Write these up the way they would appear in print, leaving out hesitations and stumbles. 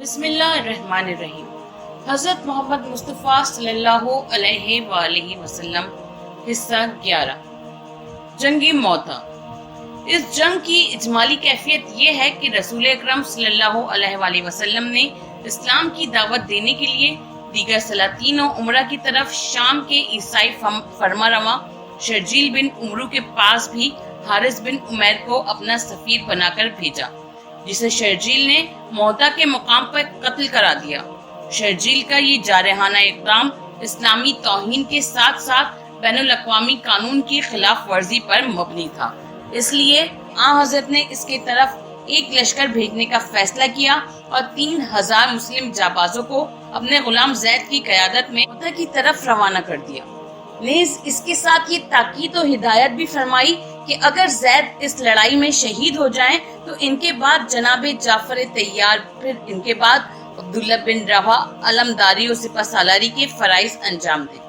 بسم اللہ الرحمن الرحیم۔ حضرت محمد مصطفیٰ صلی اللہ علیہ وآلہ وسلم حصہ 11 جنگ موتا۔ اس جنگ کی اجمالی کیفیت یہ ہے کہ رسول اکرم صلی اللہ علیہ وآلہ وسلم نے اسلام کی دعوت دینے کے لیے دیگر سلاطین و عمرہ کی طرف شام کے عیسائی فرما رواں شرجیل بن عمرو کے پاس بھی حارث بن عمیر کو اپنا سفیر بنا کر بھیجا، جسے شرجیل نے موتا کے مقام پر قتل کرا دیا۔ شرجیل کا یہ جارحانہ اقدام اسلامی توہین کے ساتھ ساتھ بین الاقوامی قانون کی خلاف ورزی پر مبنی تھا، اس لیے آن حضرت نے اس کی طرف ایک لشکر بھیجنے کا فیصلہ کیا اور 3000 مسلم جابازوں کو اپنے غلام زید کی قیادت میں موتا کی طرف روانہ کر دیا۔ نیز اس کے ساتھ یہ تاکید و ہدایت بھی فرمائی کہ اگر زید اس لڑائی میں شہید ہو جائیں تو ان کے بعد جناب جعفر طیار، پھر ان کے بعد عبداللہ بن رواحہ علمداری و سپہ سالاری کے فرائض انجام دیں۔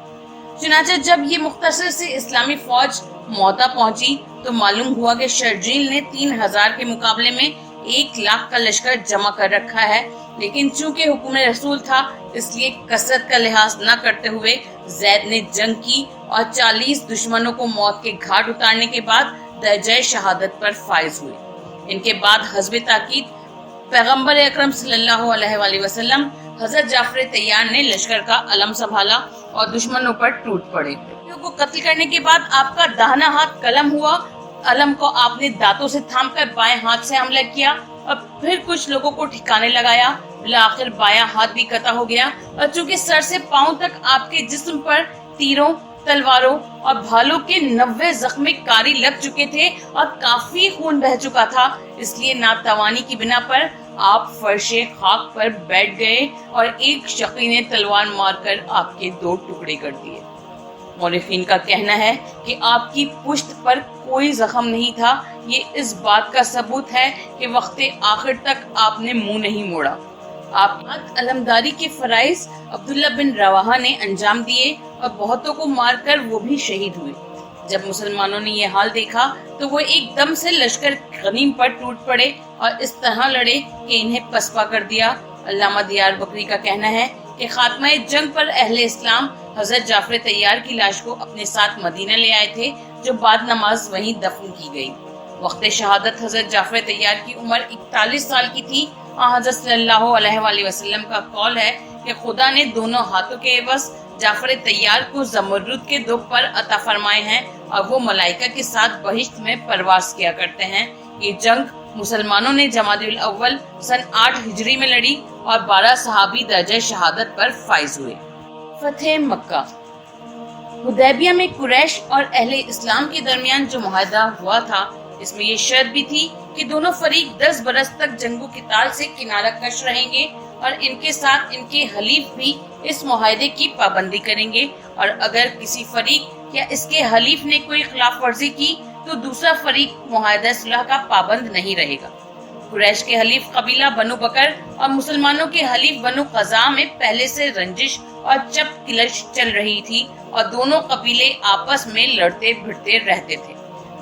چنانچہ جب یہ مختصر سے اسلامی فوج موتا پہنچی تو معلوم ہوا کہ شرجیل نے 3000 کے مقابلے میں 1,00,000 کا لشکر جمع کر رکھا ہے، لیکن چونکہ حکم رسول تھا اس لیے کثرت کا لحاظ نہ کرتے ہوئے زید نے جنگ کی اور 40 دشمنوں کو موت کے گھاٹ اتارنے کے بعد درجہ شہادت پر فائز ہوئے۔ ان کے بعد حسب تاکید پیغمبر اکرم صلی اللہ علیہ وآلہ وسلم حضرت جعفر طیار نے لشکر کا علم سنبھالا اور دشمنوں پر ٹوٹ پڑے۔ کو قتل کرنے کے بعد آپ کا داہنا ہاتھ قلم ہوا، علم کو آپ نے دانتوں سے تھام کر بائیں ہاتھ سے حملہ کیا اور پھر کچھ لوگوں کو ٹھکانے لگایا۔ بالآخر بایاں ہاتھ بھی قطع ہو گیا اور چونکہ سر سے پاؤں تک آپ کے جسم پر تیروں، تلواروں اور بھالوں کے 90 زخم کاری لگ چکے تھے اور کافی خون بہہ چکا تھا، اس لیے ناتوانی کی بنا پر آپ فرش خاک پر بیٹھ گئے اور ایک شقی نے تلوار مار کر آپ کے 2 ٹکڑے کر دیے۔ مورخین کا کہنا ہے کہ آپ کی پشت پر کوئی زخم نہیں تھا۔ یہ اس بات کا ثبوت ہے کہ وقت آخر تک آپ نے منہ نہیں موڑا۔ آپ علمداری کے فرائض عبداللہ بن رواحہ نے انجام دیے اور بہتوں کو مار کر وہ بھی شہید ہوئے۔ جب مسلمانوں نے یہ حال دیکھا تو وہ ایک دم سے لشکر غنیم پر ٹوٹ پڑے اور اس طرح لڑے کہ انہیں پسپا کر دیا۔ علامہ دیار بکری کا کہنا ہے کہ خاتمہ جنگ پر اہل اسلام حضرت جعفر طیار کی لاش کو اپنے ساتھ مدینہ لے آئے تھے، جو بعد نماز وہیں دفن کی گئی۔ وقت شہادت حضرت جعفر طیار کی عمر 41 سال کی تھی۔ حضرت صلی اللہ علیہ وآلہ وسلم کا قول ہے کہ خدا نے دونوں ہاتھوں کے عوض جعفر طیار کو زمرد کے 2 پر عطا فرمائے ہیں اور وہ ملائکہ کے ساتھ بہشت میں پرواز کیا کرتے ہیں۔ یہ جنگ مسلمانوں نے جمادی الاول سن 8 ہجری میں لڑی اور 12 صحابی درجہ شہادت پر فائز ہوئے۔ فتح مکہ۔ حدیبیہ میں قریش اور اہل اسلام کے درمیان جو معاہدہ ہوا تھا، اس میں یہ شرط بھی تھی کہ دونوں فریق 10 برس تک جنگ و قتال سے کنارہ کش رہیں گے اور ان کے ساتھ ان کے حلیف بھی اس معاہدے کی پابندی کریں گے، اور اگر کسی فریق یا اس کے حلیف نے کوئی خلاف ورزی کی تو دوسرا فریق معاہدہ صلح کا پابند نہیں رہے گا۔ قریش کے حلیف قبیلہ بنو بکر اور مسلمانوں کے حلیف بنو قزاع میں پہلے سے رنجش اور چپ کلش چل رہی تھی اور دونوں قبیلے آپس میں لڑتے بھڑتے رہتے تھے،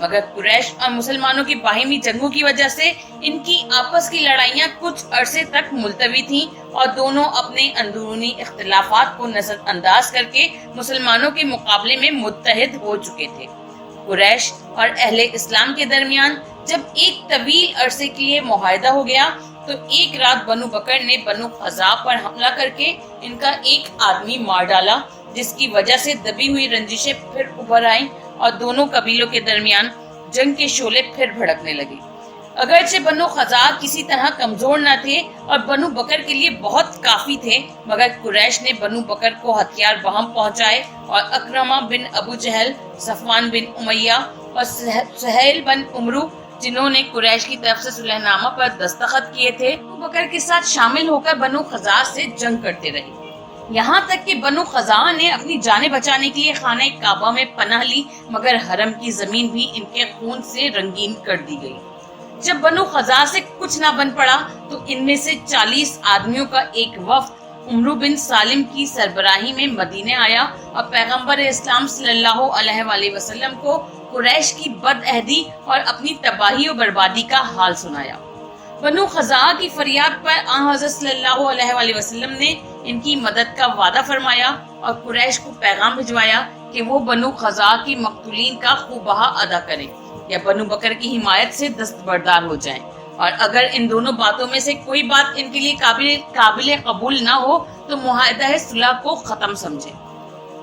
مگر قریش اور مسلمانوں کی باہمی جنگوں کی وجہ سے ان کی آپس کی لڑائیاں کچھ عرصے تک ملتوی تھیں اور دونوں اپنے اندرونی اختلافات کو نظر انداز کر کے مسلمانوں کے مقابلے میں متحد ہو چکے تھے۔ قریش اور اہل اسلام کے درمیان جب ایک طویل عرصے کے لیے معاہدہ ہو گیا تو ایک رات بنو بکر نے بنو قزاع پر حملہ کر کے ان کا ایک آدمی مار ڈالا، جس کی وجہ سے دبی ہوئی رنجشیں پھر ابھر آئیں اور دونوں قبیلوں کے درمیان جنگ کے شعلے پھر بھڑکنے لگے۔ اگرچہ بنو قزاع کسی طرح کمزور نہ تھے اور بنو بکر کے لیے بہت کافی تھے، مگر قریش نے بنو بکر کو ہتھیار بہم پہنچائے اور اکرمہ بن ابو جہل، صفوان بن امیہ اور سہیل بن عمرو، جنہوں نے قریش کی طرف سے صلح نامہ پر دستخط کیے تھے، بنو بکر کے ساتھ شامل ہو کر بنو قزاع سے جنگ کرتے رہے، یہاں تک کہ بنو قزاع نے اپنی جانیں بچانے کے لیے خانہ کعبہ میں پناہ لی، مگر حرم کی زمین بھی ان کے خون سے رنگین کر دی گئی۔ جب بنو قزاع سے کچھ نہ بن پڑا تو ان میں سے 40 آدمیوں کا ایک وفد عمرو بن سالم کی سربراہی میں مدینے آیا اور پیغمبر اسلام صلی اللہ علیہ وآلہ وسلم کو قریش کی بدعہدی اور اپنی تباہی و بربادی کا حال سنایا۔ بنو خزاعہ کی فریاد پر آن حضرت صلی اللہ علیہ وآلہ وسلم نے ان کی مدد کا وعدہ فرمایا اور قریش کو پیغام بھجوایا کہ وہ بنو خزاعہ کی مقتولین کا خوب بہا ادا کریں یا بنو بکر کی حمایت سے دستبردار ہو جائیں، اور اگر ان دونوں باتوں میں سے کوئی بات ان کے لیے قابل قبول نہ ہو تو معاہدہ صلح کو ختم سمجھیں۔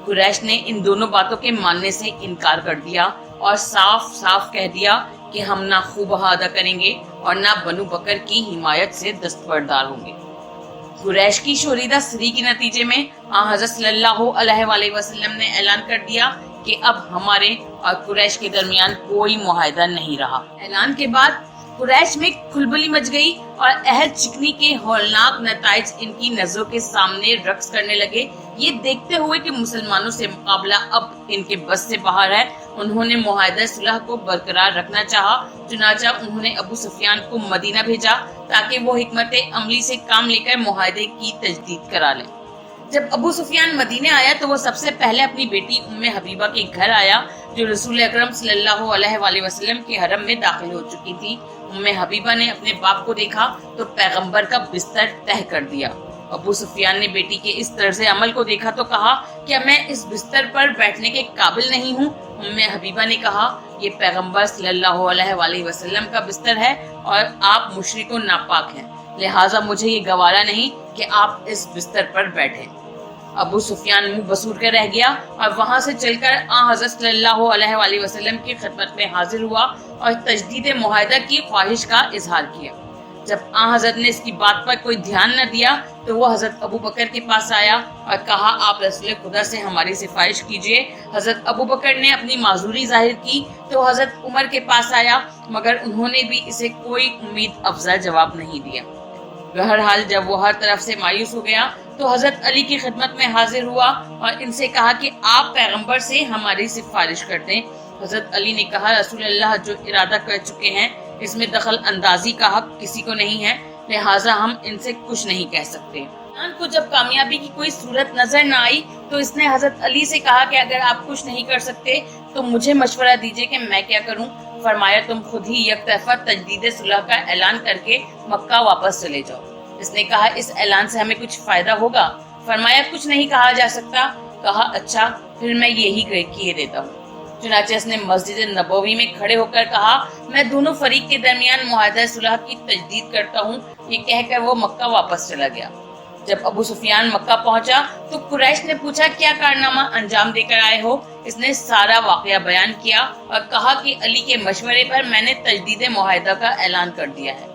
قریش نے ان دونوں باتوں کے ماننے سے انکار کر دیا اور صاف صاف کہہ دیا کہ ہم نہ خوب بہا ادا کریں گے اور نہ بنو بکر کی حمایت سے دستبردار ہوں گے۔ قریش کی شوریدہ سری کے نتیجے میں حضرت صلی اللہ علیہ وآلہ وسلم نے اعلان کر دیا کہ اب ہمارے اور قریش کے درمیان کوئی معاہدہ نہیں رہا۔ اعلان کے بعد قریش میں کھلبلی مچ گئی اور عہد چکنی کے ہولناک نتائج ان کی نظروں کے سامنے رقص کرنے لگے۔ یہ دیکھتے ہوئے کہ مسلمانوں سے مقابلہ اب ان کے بس سے باہر ہے، انہوں نے معاہدہ صلح کو برقرار رکھنا چاہا، چنانچہ انہوں نے ابو سفیان کو مدینہ بھیجا تاکہ وہ حکمت عملی سے کام لے کر معاہدے کی تجدید کرا لیں۔ جب ابو سفیان مدینہ آیا تو وہ سب سے پہلے اپنی بیٹی ام حبیبہ کے گھر آیا جو رسول اکرم صلی اللہ علیہ وآلہ وسلم کے حرم میں داخل ہو چکی تھی۔ ام حبیبہ نے اپنے باپ کو دیکھا تو پیغمبر کا بستر تہہ کر دیا۔ ابو سفیان نے بیٹی کے اس طرز عمل کو دیکھا تو کہا کیا میں اس بستر پر بیٹھنے کے قابل نہیں ہوں؟ ام حبیبہ نے کہا یہ پیغمبر صلی اللہ علیہ وآلہ وسلم کا بستر ہے اور آپ مشرک و ناپاک ہیں، لہٰذا مجھے یہ گوارا نہیں کہ آپ اس بستر پر بیٹھیں۔ ابو سفیان منہ بسور کر رہ گیا اور وہاں سے چل کر حضرت صلی اللہ علیہ وآلہ وسلم کی خدمت میں حاضر ہوا اور تجدید معاہدہ کی خواہش کا اظہار کیا۔ جب حضرت نے اس کی بات پر کوئی دھیان نہ دیا تو وہ حضرت ابو بکر کے پاس آیا اور کہا آپ رسول خدا سے ہماری سفارش کیجیے۔ حضرت ابو بکر نے اپنی معذوری ظاہر کی تو حضرت عمر کے پاس آیا، مگر انہوں نے بھی اسے کوئی امید افزا جواب نہیں دیا۔ بہرحال جب وہ ہر طرف سے مایوس ہو گیا تو حضرت علی کی خدمت میں حاضر ہوا اور ان سے کہا کہ آپ پیغمبر سے ہماری سفارش کر دیں۔ حضرت علی نے کہا رسول اللہ جو ارادہ کر چکے ہیں اس میں دخل اندازی کا حق کسی کو نہیں ہے، لہٰذا ہم ان سے کچھ نہیں کہہ سکتے۔ کو جب کامیابی کی کوئی صورت نظر نہ آئی تو اس نے حضرت علی سے کہا کہ اگر آپ کچھ نہیں کر سکتے تو مجھے مشورہ دیجیے کہ میں کیا کروں۔ فرمایا تم خود ہی یک طرفہ تجدید صلح کا اعلان کر کے مکہ واپس چلے جاؤ۔ اس نے کہا اس اعلان سے ہمیں کچھ فائدہ ہوگا؟ فرمایا کچھ نہیں کہا جا سکتا۔ کہا اچھا پھر میں یہی کیے دیتا ہوں۔ چنانچہ اس نے مسجد نبوی میں کھڑے ہو کر کہا میں دونوں فریق کے درمیان معاہدہ صلح کی تجدید کرتا ہوں۔ یہ کہہ کر وہ مکہ واپس چلا گیا۔ جب ابو سفیان مکہ پہنچا تو قریش نے پوچھا کیا کارنامہ انجام دے کر آئے ہو؟ اس نے سارا واقعہ بیان کیا اور کہا کہ علی کے مشورے پر میں نے تجدید معاہدہ کا اعلان کر دیا ہے۔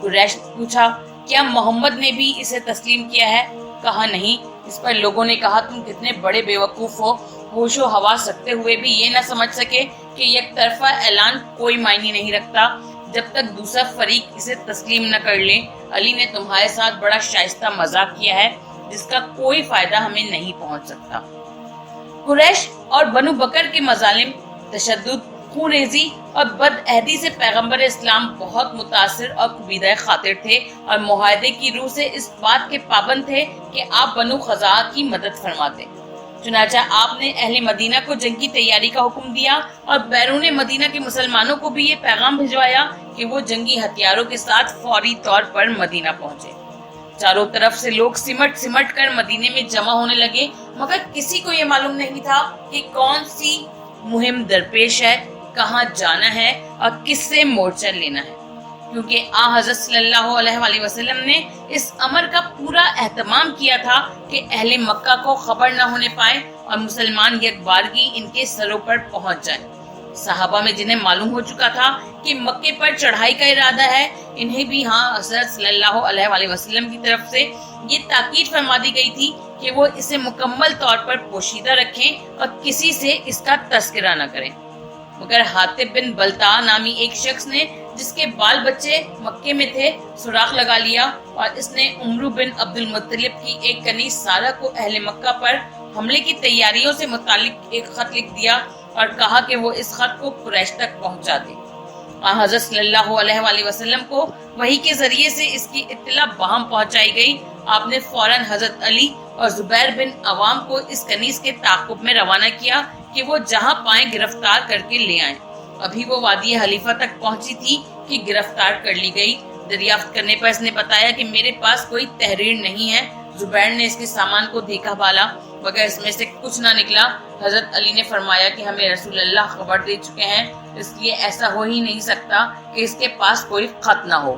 قریش نے پوچھا کیا محمد نے بھی اسے تسلیم کیا ہے؟ کہا نہیں۔ اس پر لوگوں نے کہا تم کتنے بڑے بیوقوف ہو، ہوش و حواس رکھتے ہوئے بھی یہ نہ سمجھ سکے کہ یک طرفہ اعلان کوئی معنی نہیں رکھتا جب تک دوسرا فریق اسے تسلیم نہ کر لے۔ علی نے تمہارے ساتھ بڑا شائستہ مذاق کیا ہے جس کا کوئی فائدہ ہمیں نہیں پہنچ سکتا۔ قریش اور بنو بکر کے مظالم، تشدد، خون ریزی اور بد عہدی سے پیغمبر اسلام بہت متاثر اور کبیدہ خاطر تھے اور معاہدے کی روح سے اس بات کے پابند تھے کہ آپ بنو خزاعہ کی مدد فرماتے۔ چنانچہ آپ نے اہل مدینہ کو جنگ کی تیاری کا حکم دیا اور بیرون مدینہ کے مسلمانوں کو بھی یہ پیغام بھجوایا کہ وہ جنگی ہتھیاروں کے ساتھ فوری طور پر مدینہ پہنچے۔ چاروں طرف سے لوگ سمٹ کر مدینے میں جمع ہونے لگے، مگر کسی کو یہ معلوم نہیں تھا کہ کون سی مہم درپیش ہے، کہاں جانا ہے اور کس سے مورچہ لینا ہے، کیونکہ حضرت صلی اللہ علیہ وآلہ وسلم نے اس امر کا پورا اہتمام کیا تھا کہ اہل مکہ کو خبر نہ ہونے پائے اور مسلمان یک بارگی ان کے سروں پر پہنچ جائیں۔ صحابہ میں جنہیں معلوم ہو چکا تھا کہ مکے پر چڑھائی کا ارادہ ہے، انہیں بھی حضرت صلی اللہ علیہ وآلہ وسلم کی طرف سے یہ تاکید فرما دی گئی تھی کہ وہ اسے مکمل طور پر پوشیدہ رکھیں اور کسی سے اس کا تذکرہ نہ کریں۔ مگر حاطب بن بلتع نامی ایک شخص نے جس کے بال بچے مکے میں تھے سوراخ لگا لیا اور اس نے عمرو بن عبد المطلب کی ایک کنیز سارہ کو اہل مکہ پر حملے کی تیاریوں سے متعلق ایک خط لکھ دیا اور کہا کہ وہ اس خط کو قریش تک پہنچا دے۔ حضرت صلی اللہ علیہ وآلہ وسلم کو وحی کے ذریعے سے اس کی اطلاع باہم پہنچائی گئی۔ آپ نے فوراً حضرت علی اور زبیر بن عوام کو اس کنیز کے تعاقب میں روانہ کیا کہ وہ جہاں پائیں گرفتار کر کے لے آئیں۔ ابھی وہ وادی حلیفہ تک پہنچی تھی کہ گرفتار کر لی گئی۔ دریافت کرنے پر اس نے بتایا کہ میرے پاس کوئی تحریر نہیں ہے۔ زبیر نے اس کے سامان کو دیکھا بھالا مگر اس میں سے کچھ نہ نکلا۔ حضرت علی نے فرمایا کہ ہمیں رسول اللہ خبر دے چکے ہیں، اس لیے ایسا ہو ہی نہیں سکتا کہ اس کے پاس کوئی خط نہ ہو۔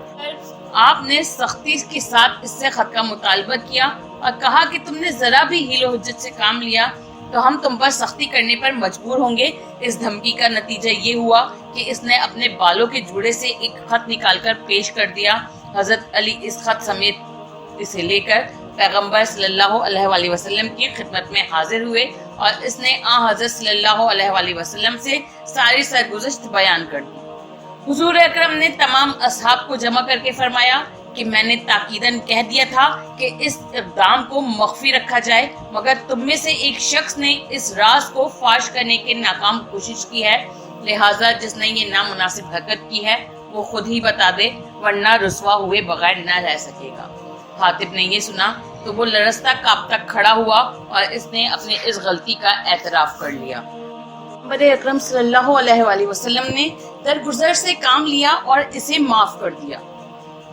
آپ نے سختی کے ساتھ اس سے خط کا مطالبہ کیا اور کہا کہ تم نے ذرا بھی حیل و حجت سے کام لیا تو ہم تم پر سختی کرنے پر مجبور ہوں گے۔ اس دھمکی کا نتیجہ یہ ہوا کہ اس نے اپنے بالوں کے جوڑے سے ایک خط نکال کر پیش کر دیا۔ حضرت علی اس خط سمیت اسے لے کر پیغمبر صلی اللہ علیہ وآلہ وسلم کی خدمت میں حاضر ہوئے اور اس نے حضرت صلی اللہ علیہ وآلہ وسلم سے ساری سرگزشت بیان کر دی۔ حضور اکرم نے تمام اصحاب کو جمع کر کے فرمایا کہ میں نے تاکیداً کہہ دیا تھا کہ اس اقدام کو مخفی رکھا جائے، مگر تم میں سے ایک شخص نے اس راز کو فاش کرنے کی ناکام کوشش کی ہے، لہٰذا جس نے یہ نامناسب حرکت کی ہے وہ خود ہی بتا دے، ورنہ رسوا ہوئے بغیر نہ رہ سکے گا۔ حاتب نے یہ سنا تو وہ لرزتا کانپتا کھڑا ہوا اور اس نے اپنی اس غلطی کا اعتراف کر لیا۔ پیغمبر اکرم صلی اللہ علیہ وآلہ وسلم نے درگزر سے کام لیا اور اسے معاف کر دیا۔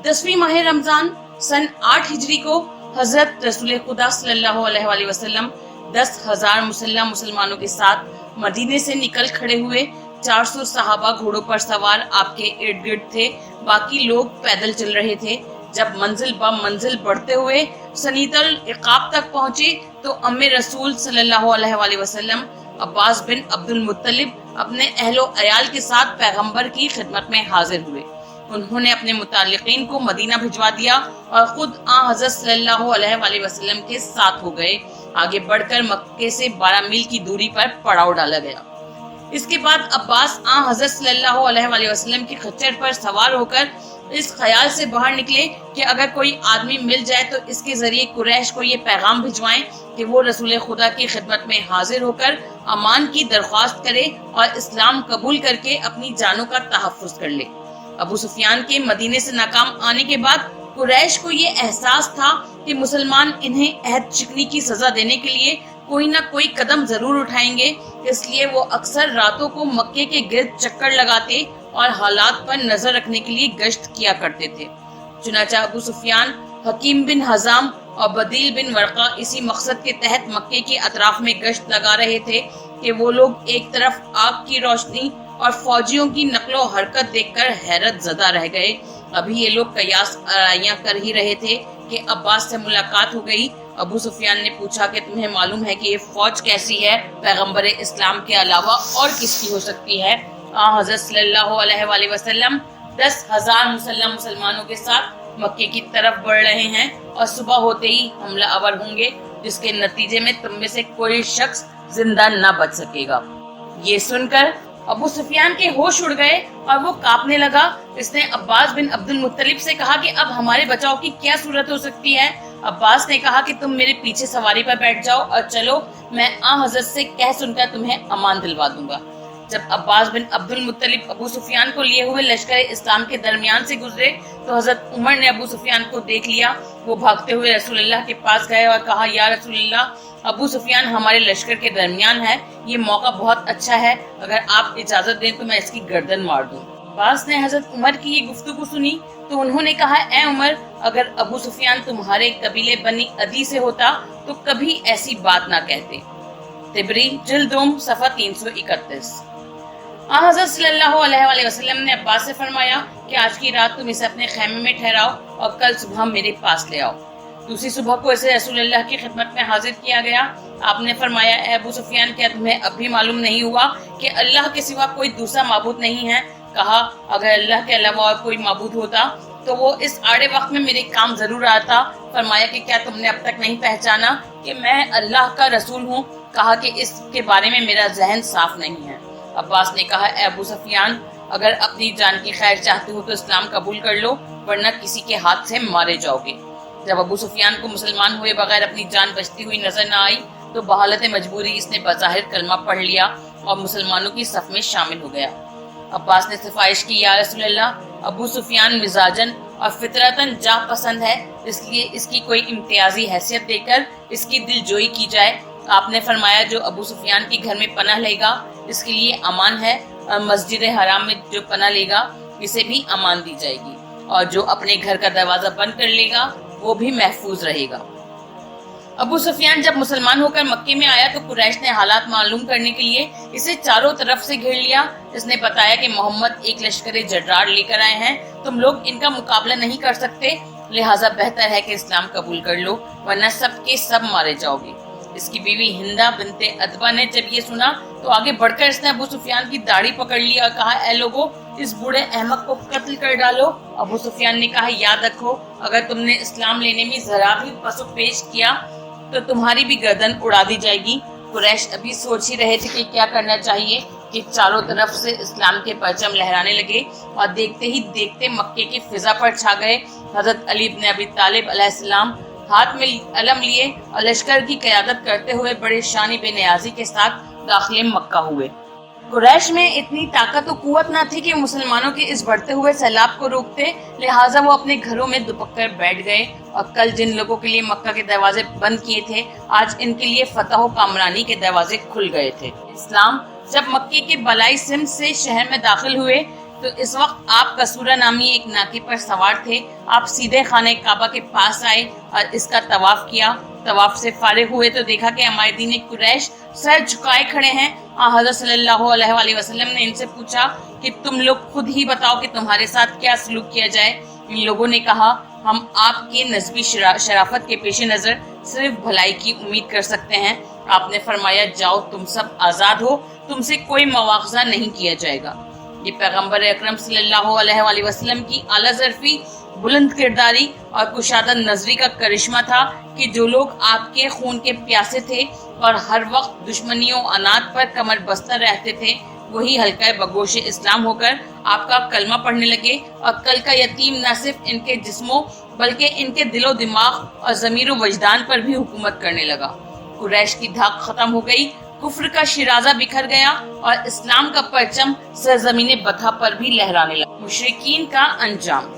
10ویں ماہ رمضان سن 8 ہجری کو حضرت رسول خدا صلی اللہ علیہ وآلہ وسلم 10,000 مسلح مسلمانوں کے ساتھ مدینے سے نکل کھڑے ہوئے۔ 400 صحابہ گھوڑوں پر سوار آپ کے ارد گرد تھے، باقی لوگ پیدل چل رہے تھے۔ جب منزل بہ منزل بڑھتے ہوئے سنیت العقاب تک پہنچے تو ام رسول صلی اللہ علیہ وآلہ وسلم عباس بن عبد المطلب اپنے اہل و عیال کے ساتھ پیغمبر کی خدمت میں حاضر ہوئے۔ انہوں نے اپنے متعلقین کو مدینہ بھجوا دیا اور خود حضرت صلی اللہ علیہ وآلہ وسلم کے ساتھ ہو گئے۔ آگے بڑھ کر مکے سے 12 میل کی دوری پر پڑاؤ ڈالا گیا۔ اس کے بعد عباس حضرت صلی اللہ علیہ وآلہ وسلم کی خچر پر سوار ہو کر اس خیال سے باہر نکلے کہ اگر کوئی آدمی مل جائے تو اس کے ذریعے قریش کو یہ پیغام بھجوائیں کہ وہ رسول خدا کی خدمت میں حاضر ہو کر امان کی درخواست کرے اور اسلام قبول کر کے اپنی جانوں کا تحفظ کر لے۔ ابو سفیان کے مدینے سے ناکام آنے کے بعد قریش کو یہ احساس تھا کہ مسلمان انہیں عہد شکنی کی سزا دینے کے لیے کوئی نہ کوئی قدم ضرور اٹھائیں گے، اس لیے وہ اکثر راتوں کو مکے کے گرد چکر لگاتے اور حالات پر نظر رکھنے کے لیے گشت کیا کرتے تھے۔ چنانچہ ابو سفیان، حکیم بن حزام اور بدیل بن ورقہ اسی مقصد کے تحت مکے کے اطراف میں گشت لگا رہے تھے کہ وہ لوگ ایک طرف آگ کی روشنی اور فوجیوں کی نقل و حرکت دیکھ کر حیرت زدہ رہ گئے۔ ابھی یہ لوگ قیاس آرائیاں کر ہی رہے تھے کہ عباس سے ملاقات ہو گئی۔ ابو سفیان نے پوچھا کہ تمہیں معلوم ہے کہ یہ فوج کیسی ہے؟ پیغمبر اسلام کے علاوہ اور کس کی ہو سکتی ہے؟ حضرت صلی اللہ علیہ وآلہ وسلم 10,000 مسلح مسلمانوں کے ساتھ مکے کی طرف بڑھ رہے ہیں اور صبح ہوتے ہی حملہ آور ہوں گے، جس کے نتیجے میں تم میں سے کوئی شخص زندہ نہ بچ سکے گا۔ یہ سن کر ابو سفیان کے ہوش اڑ گئے اور وہ کانپنے لگا۔ اس نے عباس بن عبد المطلب سے کہا کہ اب ہمارے بچاؤ کی کیا صورت ہو سکتی ہے؟ عباس نے کہا کہ تم میرے پیچھے سواری پر بیٹھ جاؤ اور چلو، میں حضرت سے کہہ سن کر تمہیں امان دلوا دوں گا۔ جب عباس بن عبد المطلب ابو سفیان کو لیے ہوئے لشکر اسلام کے درمیان سے گزرے تو حضرت عمر نے ابو سفیان کو دیکھ لیا۔ وہ بھاگتے ہوئے رسول اللہ کے پاس گئے اور کہا، یا رسول اللہ، ابو سفیان ہمارے لشکر کے درمیان ہے، یہ موقع بہت اچھا ہے، اگر آپ اجازت دیں تو میں اس کی گردن مار دوں۔ عباس نے حضرت عمر کی یہ گفتگو سنی تو انہوں نے کہا، اے عمر، اگر ابو سفیان تمہارے قبیلے بنی عدی سے ہوتا تو کبھی ایسی بات نہ کہتے۔ طبری جلد دوم صفحہ 331۔ حضرت صلی اللہ علیہ وآلہ وسلم نے عباس سے فرمایا کہ آج کی رات تم اسے اپنے خیمے میں ٹھہراؤ اور کل صبح میرے پاس لے آؤ۔ دوسری صبح کو اسے رسول اللہ کی خدمت میں حاضر کیا گیا۔ آپ نے فرمایا، اے ابو سفیان، کیا تمہیں اب بھی معلوم نہیں ہوا کہ اللہ کے سوا کوئی دوسرا معبود نہیں ہے؟ کہا، اگر اللہ کے علاوہ اور کوئی معبود ہوتا تو وہ اس آڑے وقت میں میرے کام ضرور آتا۔ فرمایا کہ کیا تم نے اب تک نہیں پہچانا کہ میں اللہ کا رسول ہوں؟ کہا کہ اس کے بارے میں میرا ذہن صاف نہیں ہے۔ عباس نے کہا، اے ابو سفیان، اگر اپنی جان کی خیر چاہتے ہو تو اسلام قبول کر لو، ورنہ کسی کے ہاتھ سے مارے جاؤ گے۔ جب ابو سفیان کو مسلمان ہوئے بغیر اپنی جان بچتی ہوئی نظر نہ آئی تو بحالت مجبوری اس نے بظاہر کلمہ پڑھ لیا اور مسلمانوں کی صف میں شامل ہو گیا۔ عباس نے سفارش کی، یا رسول اللہ، ابو سفیان مزاجن اور فطرتاً جاہ پسند ہے، اس لیے اس کی کوئی امتیازی حیثیت دے کر اس کی دل جوئی کی جائے۔ آپ نے فرمایا، جو ابو سفیان کے گھر میں پناہ لے گا اس کے لیے امان ہے، اور مسجد حرام میں جو پناہ لے گا اسے بھی امان دی جائے گی۔ اور جو اپنے گھر کا دروازہ بند کر لے گا وہ بھی محفوظ رہے گا۔ ابو سفیان جب مسلمان ہو کر مکے میں آیا تو قریش نے حالات معلوم کرنے کے لیے اسے چاروں طرف سے گھیر لیا۔ اس نے بتایا کہ محمد ایک لشکر جرار لے کر آئے ہیں، تم لوگ ان کا مقابلہ نہیں کر سکتے، لہٰذا بہتر ہے کہ اسلام قبول کر لو ورنہ سب کے سب مارے جاؤ گے۔ اس کی بیوی ہندہ بنت عتبہ نے جب یہ سنا تو آگے بڑھ کر اس نے ابو سفیان کی داڑھی پکڑ لی اور کہا، اے لوگو، اس بوڑھے احمق کو قتل کر ڈالو۔ ابو سفیان نے کہا، یاد رکھو، اگر تم نے اسلام لینے میں ذرا بھی پس و پیش کیا تو تمہاری بھی گردن اڑا دی جائے گی۔ قریش ابھی سوچ ہی رہے تھے کہ کیا کرنا چاہیے کہ چاروں طرف سے اسلام کے پرچم لہرانے لگے اور دیکھتے ہی دیکھتے مکے کی فضا پر چھا گئے۔ حضرت علی بن ابی طالب علیہ السلام ہاتھ میں علم لیے اور لشکر کی قیادت کرتے ہوئے بڑے شان بے نیازی کے ساتھ داخل مکہ ہوئے۔ قریش میں اتنی طاقت و قوت نہ تھی کہ مسلمانوں کے اس بڑھتے ہوئے سیلاب کو روکتے، لہٰذا وہ اپنے گھروں میں دبک کر بیٹھ گئے اور کل جن لوگوں کے لیے مکہ کے دروازے بند کیے تھے آج ان کے لیے فتح و کامرانی کے دروازے کھل گئے تھے۔ اسلام جب مکے کے بالائی سمت سے شہر میں داخل ہوئے تو اس وقت آپ کسورہ نامی ایک ناکے پر سوار تھے۔ آپ سیدھے خانہ کعبہ کے پاس آئے اور اس کا طواف کیا۔ طواف سے فارغ ہوئے تو دیکھا کہ عمائدین قریش سر جھکائے کھڑے ہیں۔ حضرت صلی اللہ علیہ وآلہ وسلم نے ان سے پوچھا کہ تم لوگ خود ہی بتاؤ کہ تمہارے ساتھ کیا سلوک کیا جائے۔ ان لوگوں نے کہا، ہم آپ کے نسبی شرافت کے پیش نظر صرف بھلائی کی امید کر سکتے ہیں۔ آپ نے فرمایا، جاؤ، تم سب آزاد ہو، تم سے کوئی مواخذہ نہیں کیا جائے گا۔ یہ پیغمبر اکرم صلی اللہ علیہ وآلہ وسلم کی اعلیٰ ظرفی، بلند کرداری اور کشادہ نظری کا کرشمہ تھا کہ جو لوگ آپ کے خون کے پیاسے تھے اور ہر وقت دشمنیوں انات پر کمر بستہ رہتے تھے، وہی حلقہ بگوش اسلام ہو کر آپ کا کلمہ پڑھنے لگے اور کل کا یتیم نہ صرف ان کے جسموں بلکہ ان کے دل و دماغ اور ضمیر و وجدان پر بھی حکومت کرنے لگا۔ قریش کی دھاک ختم ہو گئی، کفر کا شیرازہ بکھر گیا اور اسلام کا پرچم سرزمین بطحا پر بھی لہرانے لگا۔ مشرکین کا انجام۔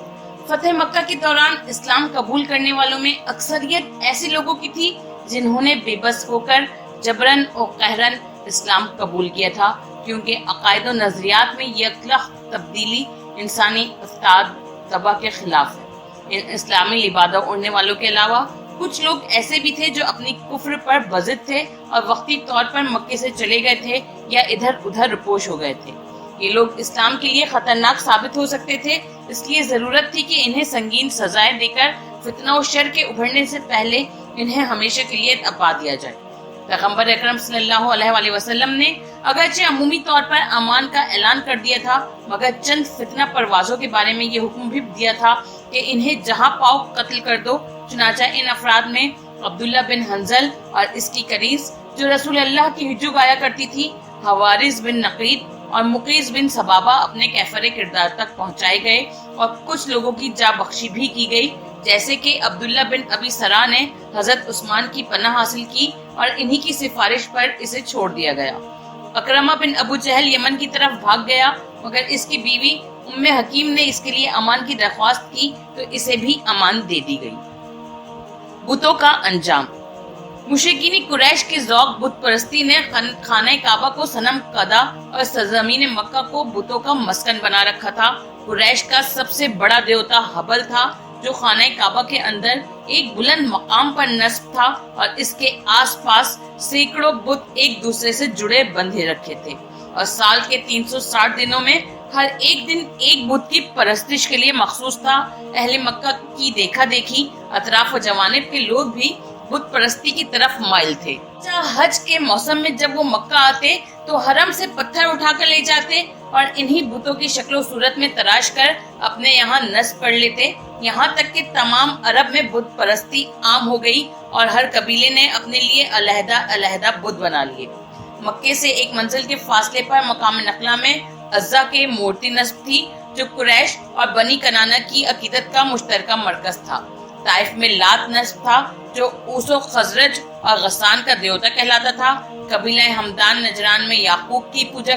فتح مکہ کے دوران اسلام قبول کرنے والوں میں اکثریت ایسے لوگوں کی تھی جنہوں نے بے بس ہو کر جبرن و قہرن اسلام قبول کیا تھا، کیونکہ عقائد و نظریات میں یکلخت تبدیلی انسانی افساد طبع کے خلاف ہے۔ ان اسلامی لبادہ اڑنے والوں کے علاوہ کچھ لوگ ایسے بھی تھے جو اپنی کفر پر بضد تھے اور وقتی طور پر مکے سے چلے گئے تھے یا ادھر ادھر رپوش ہو گئے تھے۔ یہ لوگ اسلام کے لیے خطرناک ثابت ہو سکتے تھے، اس لیے ضرورت تھی کہ انہیں سنگین سزائیں دے کر فتنہ و شر کے ابھرنے سے پہلے انہیں ہمیشہ کے لیے دبا دیا جائے۔ پیغمبر اکرم صلی اللہ علیہ وآلہ وسلم نے اگرچہ عمومی طور پر امان کا اعلان کر دیا تھا، مگر چند فتنہ پروازوں کے بارے میں یہ حکم بھی دیا تھا کہ انہیں جہاں پاؤ قتل کر دو۔ چنانچہ ان افراد میں عبداللہ بن حنظل اور اس کی کنیز جو رسول اللہ کی ہجو گایا کرتی تھی، حوارث بن نقید اور مقیس بن سبابہ اپنے کیفر کردار تک پہنچائے گئے اور کچھ لوگوں کی جاں بخشی بھی کی گئی، جیسے کہ عبداللہ بن ابی سرا نے حضرت عثمان کی پناہ حاصل کی اور انہی کی سفارش پر اسے چھوڑ دیا گیا۔ اکرمہ بن ابو جہل یمن کی طرف بھاگ گیا، مگر اس کی بیوی ام حکیم نے اس کے لیے امان کی درخواست کی تو اسے بھی امان دے دی گئی۔ بتوں کا انجام۔ مشرکین قریش کے ذوق بت پرستی نے خانہ کعبہ کو صنم قدا اور سرزمین مکہ کو بتوں کا مسکن بنا رکھا تھا۔ قریش کا سب سے بڑا دیوتا حبل تھا جو خانہ کعبہ کے اندر ایک بلند مقام پر نصب تھا اور اس کے آس پاس سینکڑوں بت ایک دوسرے سے جڑے بندھے رکھے تھے، اور سال کے 360 دنوں میں ہر ایک دن ایک بت کی پرستش کے لیے مخصوص تھا۔ اہل مکہ کی دیکھا دیکھی اطراف و جوانب کے لوگ بھی بت پرستی کی طرف مائل تھے۔ حج کے موسم میں جب وہ مکہ آتے تو حرم سے پتھر اٹھا کر لے جاتے اور انہی بتوں کی شکل و صورت میں تراش کر اپنے یہاں نصب کر لیتے، یہاں تک کہ تمام عرب میں بت پرستی عام ہو گئی اور ہر قبیلے نے اپنے لیے علیحدہ علیحدہ بت بنا لیے۔ مکے سے ایک منزل کے فاصلے پر مقام نخلا میں عزا کے مورتی نصب تھی جو قریش اور بنی کنانہ کی عقیدت کا مشترکہ مرکز تھا۔ طائف میں لات نصب تھا جو اوس و خزرج اور غسان کا دیوتا کہلاتا تھا۔ قبیلہ ہمدان نجران میں یعقوب کی پوجا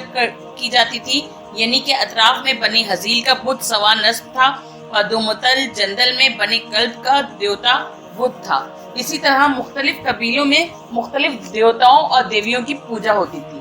کی جاتی تھی، یعنی کہ اطراف میں بنی حزیل کا بت سوا نصب تھا اور دومتل جندل میں بنی کلب کا دیوتا بت تھا۔ اسی طرح مختلف قبیلوں میں مختلف دیوتاؤں اور دیویوں کی پوجا ہوتی تھی۔